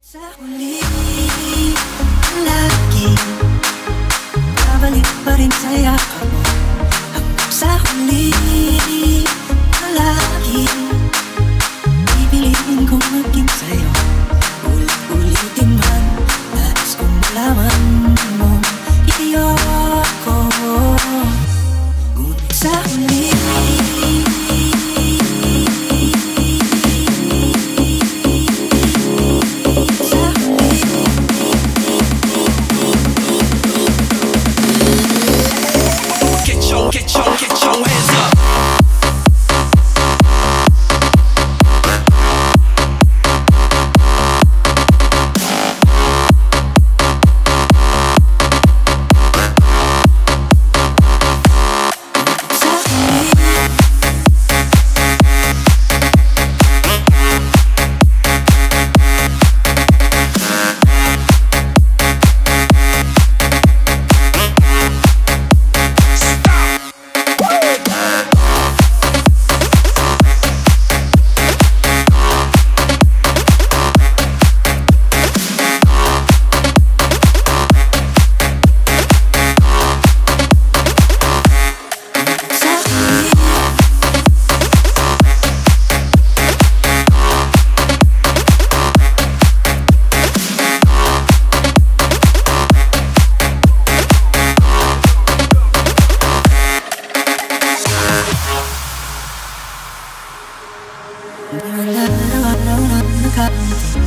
Sa huli, lagi babalik pa rin sa yakap mo. Hanggang sa huli, lagi pipiliin kong maging sa'yo. Ulit-ulitin man, nais kong malaman mo iyoko. Ngunit sa huli, Get your hands up. Araw-araw na nakangiti.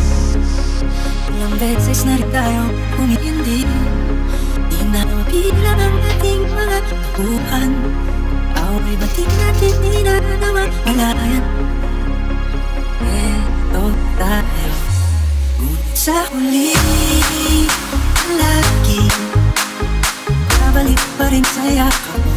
Ilang beses na rin tayo humihindi. Di na mabilang ang ating mga tapuhan. Away ba't natin di na naman malayan. Eto tayo. Ngunit sa huli, lagi babalik pa rin sa yakap mo.